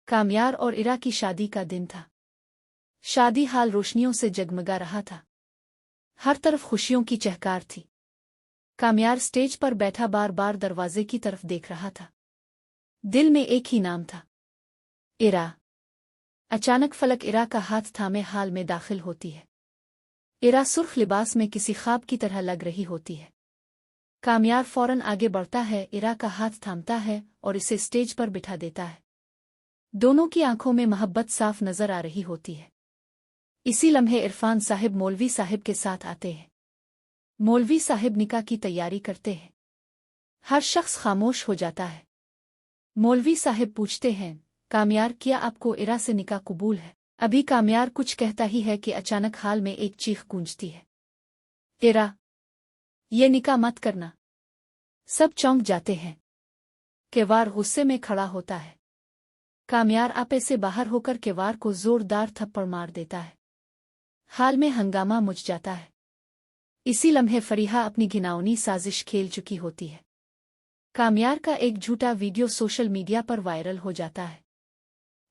कामयार और इरा की शादी का दिन था। शादी हाल रोशनियों से जगमगा रहा था। हर तरफ खुशियों की चहकार थी। कामयार स्टेज पर बैठा बार बार दरवाजे की तरफ देख रहा था। दिल में एक ही नाम था, इरा। अचानक फलक इरा का हाथ थामे हाल में दाखिल होती है। इरा सुर्ख लिबास में किसी ख्वाब की तरह लग रही होती है। कामयार फौरन आगे बढ़ता है, इरा का हाथ थामता है और इसे स्टेज पर बिठा देता है। दोनों की आंखों में मोहब्बत साफ नजर आ रही होती है। इसी लम्हे इरफान साहिब मौलवी साहिब के साथ आते हैं। मौलवी साहिब निकाह की तैयारी करते हैं। हर शख्स खामोश हो जाता है। मौलवी साहिब पूछते हैं, कामयार, क्या आपको इरा से निकाह कबूल है? अभी कामयार कुछ कहता ही है कि अचानक हाल में एक चीख गूंजती है, इरा, ये निकाह मत करना। सब चौंक जाते हैं। केवार गुस्से में खड़ा होता है। कामयार आपे से बाहर होकर केवार को जोरदार थप्पड़ मार देता है। हाल में हंगामा मच जाता है। इसी लम्हे फरीहा अपनी घिनौनी साजिश खेल चुकी होती है। कामयार का एक झूठा वीडियो सोशल मीडिया पर वायरल हो जाता है।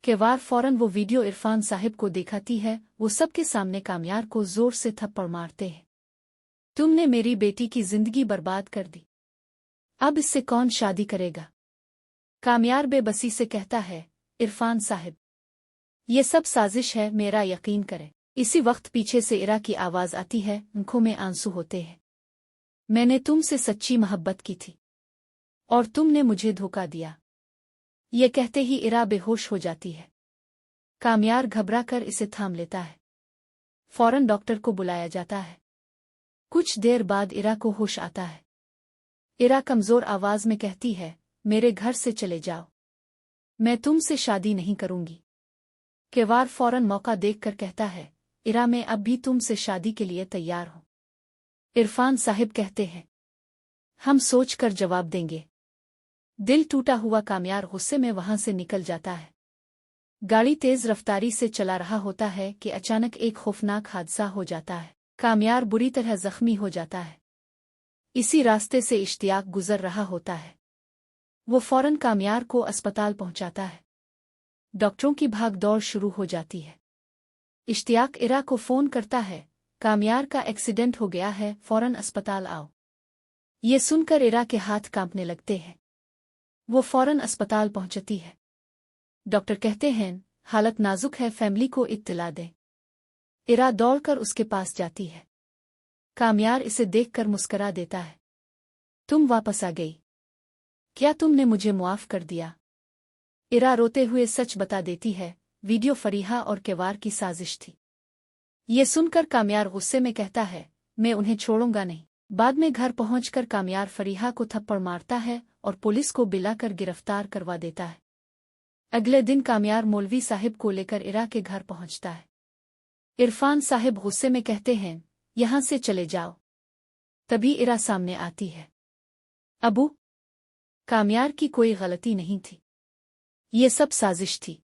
केवार फौरन वो वीडियो इरफान साहिब को दिखाती है। वो सबके सामने कामयार को जोर से थप्पड़ मारते हैं। तुमने मेरी बेटी की जिंदगी बर्बाद कर दी। अब इससे कौन शादी करेगा? कामयार बेबसी से कहता है, इरफान साहिब, ये सब साजिश है, मेरा यकीन करें। इसी वक्त पीछे से इरा की आवाज आती है, आंखों में आंसू होते हैं। मैंने तुमसे सच्ची मोहब्बत की थी और तुमने मुझे धोखा दिया। ये कहते ही इरा बेहोश हो जाती है। कामयार घबरा कर इसे थाम लेता है। फौरन डॉक्टर को बुलाया जाता है। कुछ देर बाद इरा को होश आता है। इरा कमजोर आवाज में कहती है, मेरे घर से चले जाओ, मैं तुमसे शादी नहीं करूंगी। केवार फौरन मौका देखकर कहता है, इरा, मैं अब भी तुमसे शादी के लिए तैयार हूं। इरफान साहिब कहते हैं, हम सोच कर जवाब देंगे। दिल टूटा हुआ कामयार गुस्से में वहां से निकल जाता है। गाड़ी तेज रफ्तारी से चला रहा होता है कि अचानक एक खौफनाक हादसा हो जाता है। कामयार बुरी तरह जख्मी हो जाता है। इसी रास्ते से इश्तियाक गुजर रहा होता है। वो फौरन कामयार को अस्पताल पहुंचाता है। डॉक्टरों की भागदौड़ शुरू हो जाती है। इश्तियाक इरा को फोन करता है, कामयार का एक्सीडेंट हो गया है, फौरन अस्पताल आओ। ये सुनकर इरा के हाथ कांपने लगते हैं। वो फौरन अस्पताल पहुंचती है। डॉक्टर कहते हैं, हालत नाजुक है, फैमिली को इत्तला दें। इरा दौड़कर उसके पास जाती है। कामयार इसे देखकर मुस्करा देता है। तुम वापस आ गई, क्या तुमने मुझे मुआफ कर दिया? इरा रोते हुए सच बता देती है, वीडियो फरीहा और केवार की साजिश थी। ये सुनकर कामयार गुस्से में कहता है, मैं उन्हें छोड़ूंगा नहीं। बाद में घर पहुंचकर कामयार फरीहा को थप्पड़ मारता है और पुलिस को बुलाकर गिरफ्तार करवा देता है। अगले दिन कामयार मौलवी साहिब को लेकर इरा के घर पहुंचता है। इरफान साहिब गुस्से में कहते हैं, यहां से चले जाओ। तभी इरा सामने आती है। अबू, कामयार की कोई गलती नहीं थी, ये सब साजिश थी।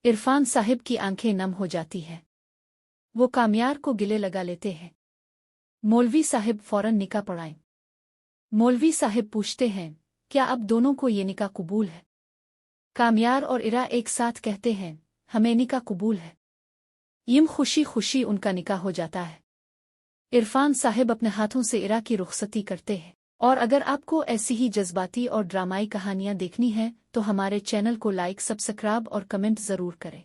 इरफान साहिब की आंखें नम हो जाती हैं। वो कामयार को गिले लगा लेते हैं। मौलवी साहिब फौरन निकाह पढ़ाएं। मौलवी साहिब पूछते हैं, क्या अब दोनों को ये निकाह कबूल है? कामयार और इरा एक साथ कहते हैं, हमें निकाह कबूल है। यूं खुशी खुशी उनका निकाह हो जाता है। इरफान साहिब अपने हाथों से इरा की रुखसती करते हैं। और अगर आपको ऐसी ही जज्बाती और ड्रामाई कहानियां देखनी हैं तो हमारे चैनल को लाइक, सब्सक्राइब और कमेंट जरूर करें।